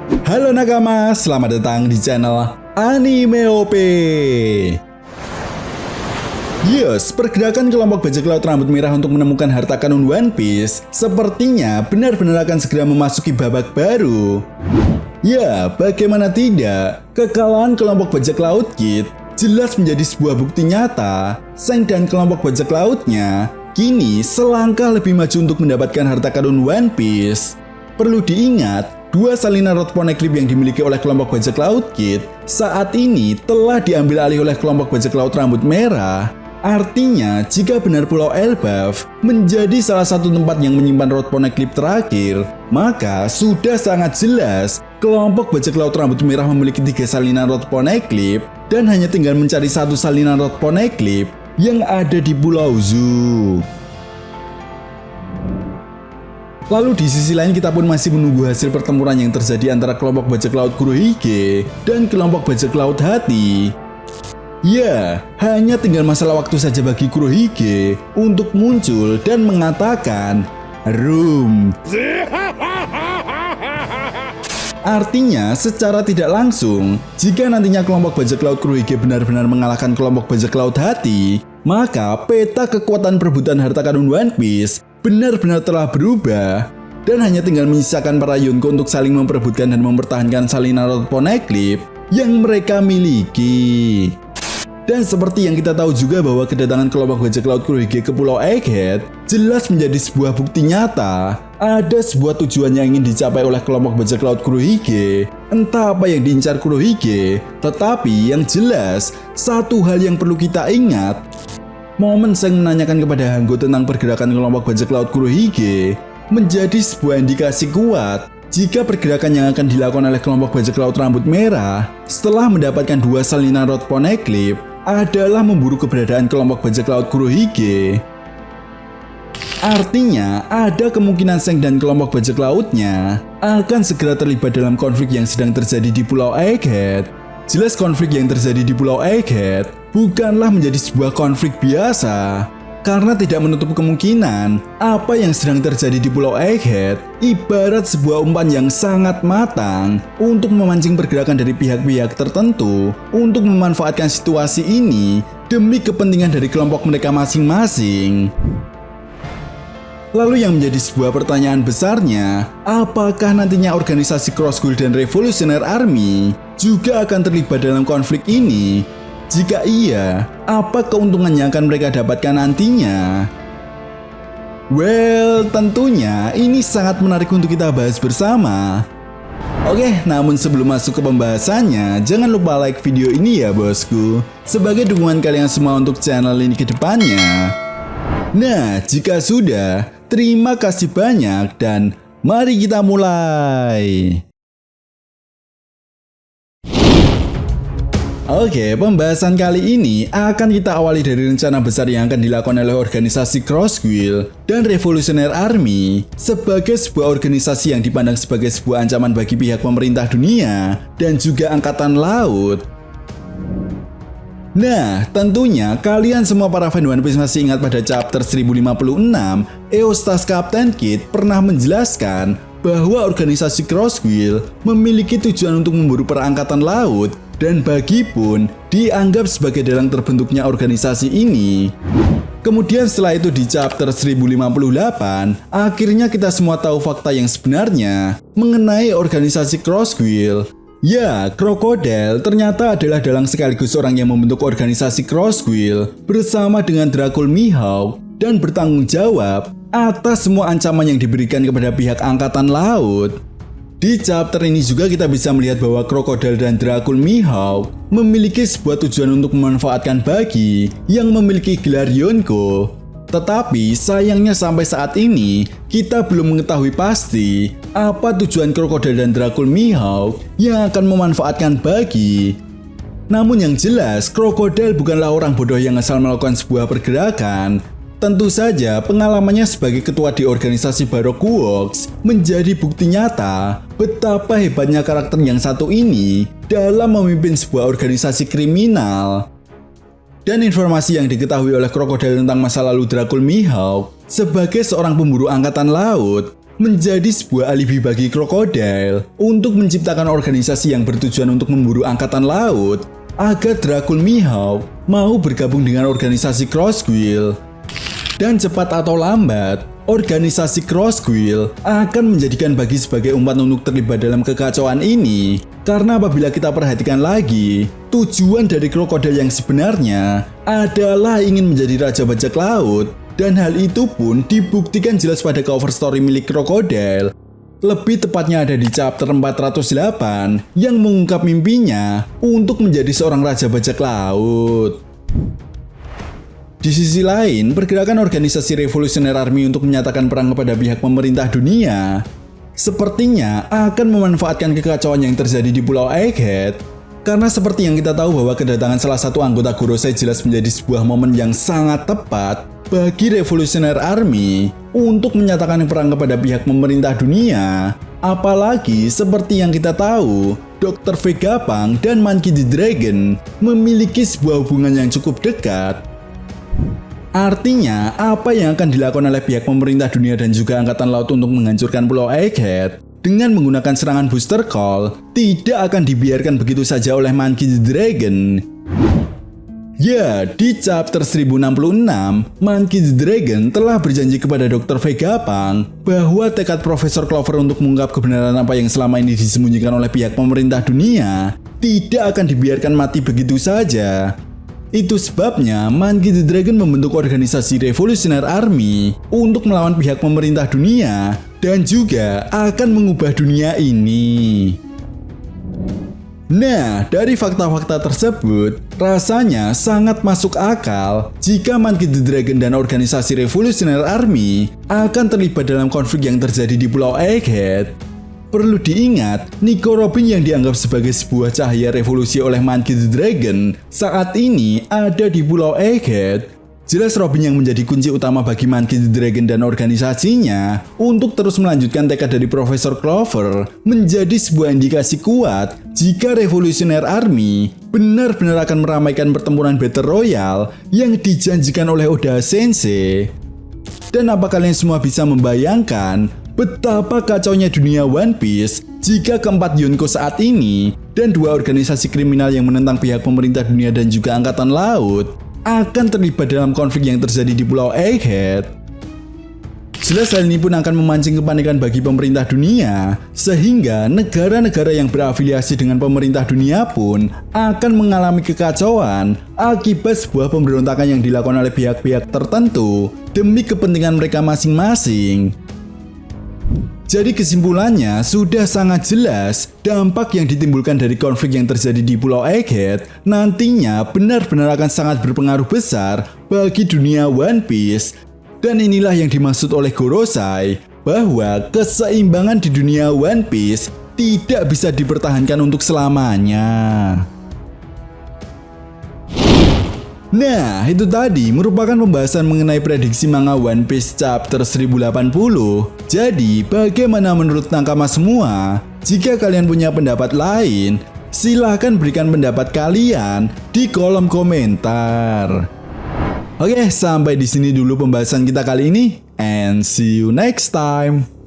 Halo nakama, selamat datang di channel Anime OP. Yes, pergerakan kelompok bajak laut rambut merah untuk menemukan harta karun One Piece sepertinya benar-benar akan segera memasuki babak baru. Ya, bagaimana tidak, kekalahan kelompok bajak laut Kid jelas menjadi sebuah bukti nyata. Seng dan kelompok bajak lautnya kini selangkah lebih maju untuk mendapatkan harta karun One Piece. Perlu diingat, dua salinan rod poneglyph yang dimiliki oleh kelompok bajak laut Kid saat ini telah diambil alih oleh kelompok bajak laut rambut merah. Artinya, jika benar Pulau Elbaf menjadi salah satu tempat yang menyimpan rod poneglyph terakhir, maka sudah sangat jelas kelompok bajak laut rambut merah memiliki 3 salinan rod poneglyph dan hanya tinggal mencari 1 salinan rod poneglyph yang ada di Pulau Zoo. Lalu di sisi lain kita pun masih menunggu hasil pertempuran yang terjadi antara kelompok bajak laut Kurohige dan kelompok bajak laut Hati. Ya, hanya tinggal masalah waktu saja bagi Kurohige untuk muncul dan mengatakan Room. Artinya, secara tidak langsung, jika nantinya kelompok bajak laut Kurohige benar-benar mengalahkan kelompok bajak laut Hati, maka peta kekuatan perebutan harta karun One Piece benar-benar telah berubah dan hanya tinggal menyisakan para Yonko untuk saling memperebutkan dan mempertahankan salinan rod poneglyph yang mereka miliki. Dan seperti yang kita tahu juga bahwa kedatangan kelompok bajak laut Kurohige ke Pulau Egghead jelas menjadi sebuah bukti nyata ada sebuah tujuan yang ingin dicapai oleh kelompok bajak laut Kurohige. Entah apa yang diincar Kurohige, tetapi yang jelas satu hal yang perlu kita ingat, momen Seng menanyakan kepada Hango tentang pergerakan kelompok bajak laut Kurohige menjadi sebuah indikasi kuat jika pergerakan yang akan dilakukan oleh kelompok bajak laut rambut merah setelah mendapatkan 2 salinan rod poneglyph adalah memburu keberadaan kelompok bajak laut Kurohige. Artinya, ada kemungkinan Seng dan kelompok bajak lautnya akan segera terlibat dalam konflik yang sedang terjadi di Pulau Egghead. Jelas konflik yang terjadi di Pulau Egghead bukanlah menjadi sebuah konflik biasa, karena tidak menutup kemungkinan apa yang sedang terjadi di Pulau Egghead ibarat sebuah umpan yang sangat matang untuk memancing pergerakan dari pihak-pihak tertentu untuk memanfaatkan situasi ini demi kepentingan dari kelompok mereka masing-masing. Lalu yang menjadi sebuah pertanyaan besarnya, apakah nantinya organisasi Cross Guild dan Revolutionary Army juga akan terlibat dalam konflik ini? Jika iya, apa keuntungan yang akan mereka dapatkan nantinya? Well, tentunya ini sangat menarik untuk kita bahas bersama. Oke, namun sebelum masuk ke pembahasannya, jangan lupa like video ini ya bosku, sebagai dukungan kalian semua untuk channel ini ke depannya. Nah, jika sudah, terima kasih banyak dan mari kita mulai. Oke, pembahasan kali ini akan kita awali dari rencana besar yang akan dilakukan oleh organisasi Cross Guild dan Revolutionary Army sebagai sebuah organisasi yang dipandang sebagai sebuah ancaman bagi pihak pemerintah dunia dan juga angkatan laut. Nah, tentunya kalian semua para fan One Piece masih ingat pada chapter 1056, Eostas Captain Kid pernah menjelaskan bahwa organisasi Cross Guild memiliki tujuan untuk memburu para angkatan laut dan Buggy pun dianggap sebagai dalang terbentuknya organisasi ini. Kemudian setelah itu di chapter 1058, akhirnya kita semua tahu fakta yang sebenarnya mengenai organisasi Cross Guild. Ya, Crocodile ternyata adalah dalang sekaligus orang yang membentuk organisasi Cross Guild bersama dengan Dracul Mihawk dan bertanggung jawab atas semua ancaman yang diberikan kepada pihak angkatan laut. Di chapter ini juga kita bisa melihat bahwa Crocodile dan Dracul Mihawk memiliki sebuah tujuan untuk memanfaatkan Buggy yang memiliki gelar Yonko. Tetapi sayangnya sampai saat ini kita belum mengetahui pasti apa tujuan Crocodile dan Dracul Mihawk yang akan memanfaatkan Buggy. Namun yang jelas, Crocodile bukanlah orang bodoh yang asal melakukan sebuah pergerakan. Tentu saja pengalamannya sebagai ketua di organisasi Baroque Works menjadi bukti nyata betapa hebatnya karakter yang satu ini dalam memimpin sebuah organisasi kriminal. Dan informasi yang diketahui oleh Crocodile tentang masa lalu Dracul Mihawk sebagai seorang pemburu angkatan laut menjadi sebuah alibi bagi Crocodile untuk menciptakan organisasi yang bertujuan untuk memburu angkatan laut agar Dracul Mihawk mau bergabung dengan organisasi Crossguil. Dan cepat atau lambat, organisasi Crossguil akan menjadikan Buggy sebagai umpan untuk terlibat dalam kekacauan ini. Karena apabila kita perhatikan lagi, tujuan dari Crocodile yang sebenarnya adalah ingin menjadi raja bajak laut. Dan hal itu pun dibuktikan jelas pada cover story milik Crocodile. Lebih tepatnya ada di chapter 408 yang mengungkap mimpinya untuk menjadi seorang raja bajak laut. Di sisi lain, pergerakan organisasi Revolutionary Army untuk menyatakan perang kepada pihak pemerintah dunia sepertinya akan memanfaatkan kekacauan yang terjadi di Pulau Egghead. Karena seperti yang kita tahu bahwa kedatangan salah satu anggota Gorosei jelas menjadi sebuah momen yang sangat tepat bagi Revolutionary Army untuk menyatakan perang kepada pihak pemerintah dunia. Apalagi seperti yang kita tahu, Dr. Vegapunk dan Monkey D. Dragon memiliki sebuah hubungan yang cukup dekat. Artinya, apa yang akan dilakukan oleh pihak pemerintah dunia dan juga angkatan laut untuk menghancurkan Pulau Egghead dengan menggunakan serangan Booster Call tidak akan dibiarkan begitu saja oleh Monkey D. Dragon. Ya, di chapter 1066, Monkey D. Dragon telah berjanji kepada Dr. Vegapunk bahwa tekad Profesor Clover untuk mengungkap kebenaran apa yang selama ini disembunyikan oleh pihak pemerintah dunia tidak akan dibiarkan mati begitu saja. Itu sebabnya Monkey D. Dragon membentuk organisasi Revolutionary Army untuk melawan pihak pemerintah dunia dan juga akan mengubah dunia ini. Nah, dari fakta-fakta tersebut, rasanya sangat masuk akal jika Monkey D. Dragon dan organisasi Revolutionary Army akan terlibat dalam konflik yang terjadi di Pulau Egghead. Perlu diingat, Nico Robin yang dianggap sebagai sebuah cahaya revolusi oleh Monkey D. Dragon saat ini ada di Pulau Egghead. Jelas Robin yang menjadi kunci utama bagi Monkey D. Dragon dan organisasinya untuk terus melanjutkan tekad dari Profesor Clover menjadi sebuah indikasi kuat jika Revolutionary Army benar-benar akan meramaikan pertempuran Battle Royale yang dijanjikan oleh Oda Sensei. Dan apa kalian semua bisa membayangkan betapa kacaunya dunia One Piece jika keempat Yonko saat ini dan dua organisasi kriminal yang menentang pihak pemerintah dunia dan juga angkatan laut akan terlibat dalam konflik yang terjadi di Pulau Egghead. Jelas hal ini pun akan memancing kepanikan bagi pemerintah dunia, sehingga negara-negara yang berafiliasi dengan pemerintah dunia pun akan mengalami kekacauan akibat sebuah pemberontakan yang dilakukan oleh pihak-pihak tertentu demi kepentingan mereka masing-masing. Jadi kesimpulannya sudah sangat jelas dampak yang ditimbulkan dari konflik yang terjadi di Pulau Egghead nantinya benar-benar akan sangat berpengaruh besar bagi dunia One Piece. Dan inilah yang dimaksud oleh Gorosei bahwa keseimbangan di dunia One Piece tidak bisa dipertahankan untuk selamanya. Nah, itu tadi merupakan pembahasan mengenai prediksi manga One Piece chapter 1080. Jadi, bagaimana menurut Nakama semua? Jika kalian punya pendapat lain, silahkan berikan pendapat kalian di kolom komentar. Oke, sampai di sini dulu pembahasan kita kali ini, and see you next time.